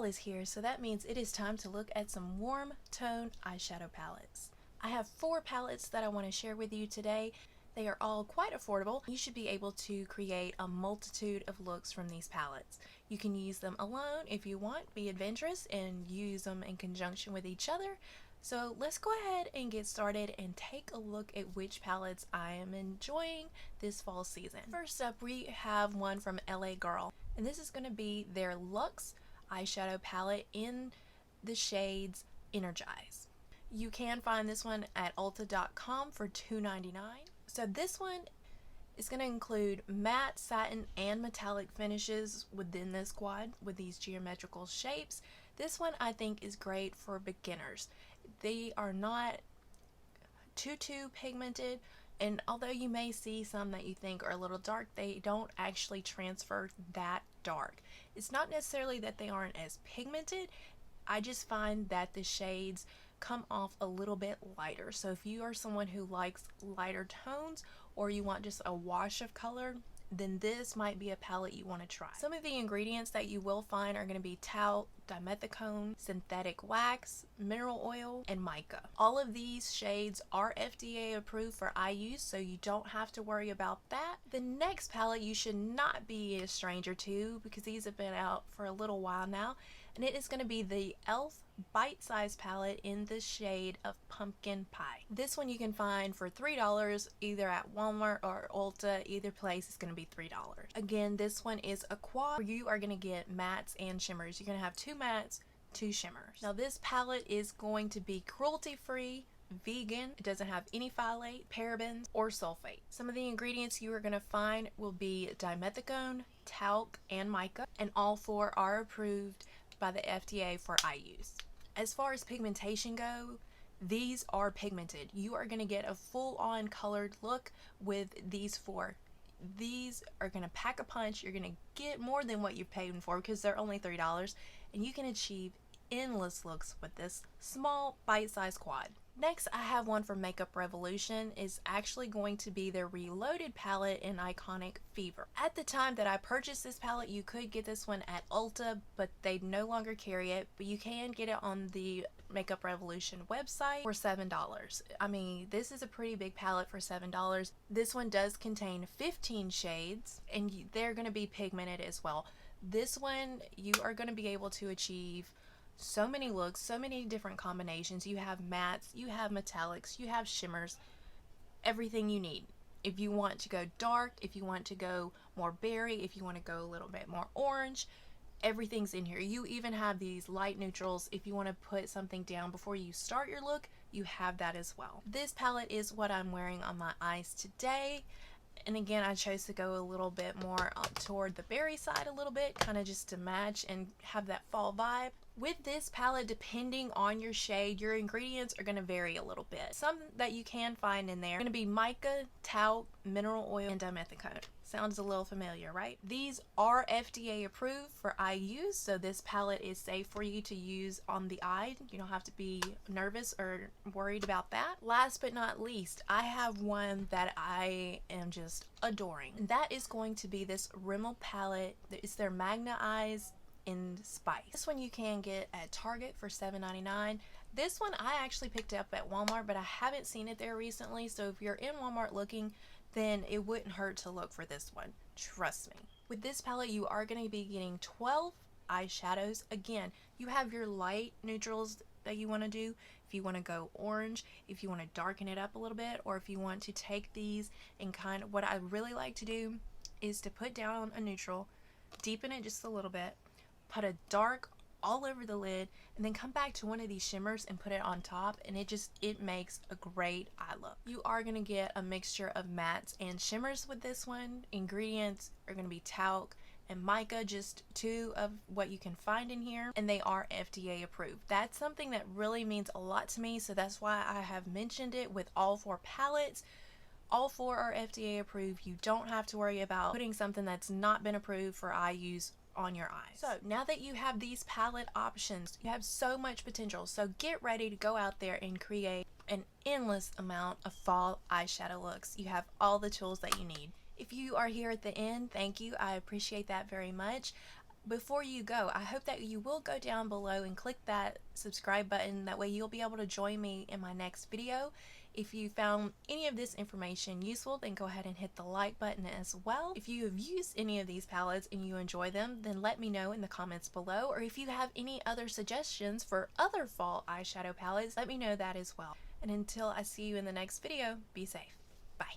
Fall is here, so that means it is time to look at some warm tone eyeshadow palettes. I have 4 palettes that I want to share with you today. They are all quite affordable. You should be able to create a multitude of looks from these palettes. You can use them alone if you want, be adventurous, and use them in conjunction with each other. So let's go ahead and get started and take a look at which palettes I am enjoying this fall season. First up, we have one from LA Girl, and this is going to be their Luxe eyeshadow palette in the shades Energize. You can find this one at ulta.com for $2.99. So this one is going to include matte, satin, and metallic finishes within this quad with these geometrical shapes. This one I think is great for beginners. They are not too pigmented, and although you may see some that you think are a little dark, they don't actually transfer that dark. It's not necessarily that they aren't as pigmented, I just find that the shades come off a little bit lighter. So if you are someone who likes lighter tones or you want just a wash of color, then this might be a palette you want to try. Some of the ingredients that you will find are going to be talc, dimethicone, synthetic wax, mineral oil, and mica. All of these shades are FDA approved for eye use, so you don't have to worry about that. The next palette you should not be a stranger to because these have been out for a little while now, and it is going to be the e.l.f. Bite-Size palette in the shade of Pumpkin Pie. This one you can find for $3 either at Walmart or Ulta. Either place is going to be $3. Again, this one is a quad where you are going to get mattes and shimmers. You're going to have 2 mattes, 2 shimmers. Now this palette is going to be cruelty-free, vegan. It doesn't have any phthalate, parabens, or sulfate. Some of the ingredients you are going to find will be dimethicone, talc, and mica, and all 4 are approved by the FDA for eye use. As far as pigmentation go, these are pigmented. You are going to get a full-on colored look with these 4. These are going to pack a punch. You're going to get more than what you're paying for because they're only $3, and you can achieve endless looks with this small bite-sized quad. Next, I have one from Makeup Revolution. It's actually going to be their Reloaded palette in Iconic Fever. At the time that I purchased this palette, you could get this one at Ulta, but they no longer carry it, but you can get it on the Makeup Revolution website for $7. I mean, this is a pretty big palette for $7. This one does contain 15 shades, and they're going to be pigmented as well. This one, you are going to be able to achieve so many looks, so many different combinations. You have mattes, you have metallics, you have shimmers, everything you need. If you want to go dark, if you want to go more berry, if you want to go a little bit more orange, everything's in here. You even have these light neutrals. If you want to put something down before you start your look, you have that as well. This palette is what I'm wearing on my eyes today. And again, I chose to go a little bit more up toward the berry side a little bit, kind of just to match and have that fall vibe. With this palette, depending on your shade, your ingredients are going to vary a little bit. Some that you can find in there are going to be mica, talc, mineral oil, and dimethicone. Sounds a little familiar, right? These are FDA approved for eye use, so this palette is safe for you to use on the eye. You don't have to be nervous or worried about that. Last but not least, I have one that I am just adoring. And that is going to be this Rimmel palette. It's their Magna Eyes in Spice. This one you can get at Target for $7.99. This one I actually picked up at Walmart, but I haven't seen it there recently, so if you're in Walmart looking, then it wouldn't hurt to look for this one. Trust me. With this palette, you are going to be getting 12 eyeshadows. Again, you have your light neutrals that you want to do. If you want to go orange, if you want to darken it up a little bit, or if you want to take these and kind of, what I really like to do is to put down a neutral, deepen it just a little bit, put a dark all over the lid, and then come back to one of these shimmers and put it on top, and it makes a great eye look. You are going to get a mixture of mattes and shimmers with this one. Ingredients are going to be talc and mica, just 2 of what you can find in here, and they are FDA approved. That's something that really means a lot to me, so that's why I have mentioned it with all 4 palettes. All 4 are FDA approved. You don't have to worry about putting something that's not been approved for eye use on your eyes. So now that you have these palette options, you have so much potential. So get ready to go out there and create an endless amount of fall eyeshadow looks. You have all the tools that you need. If you are here at the end, thank you. I appreciate that very much. Before you go, I hope that you will go down below and click that subscribe button. That way you'll be able to join me in my next video. If you found any of this information useful, then go ahead and hit the like button as well. If you have used any of these palettes and you enjoy them, then let me know in the comments below. Or if you have any other suggestions for other fall eyeshadow palettes, let me know that as well. And until I see you in the next video, be safe. Bye.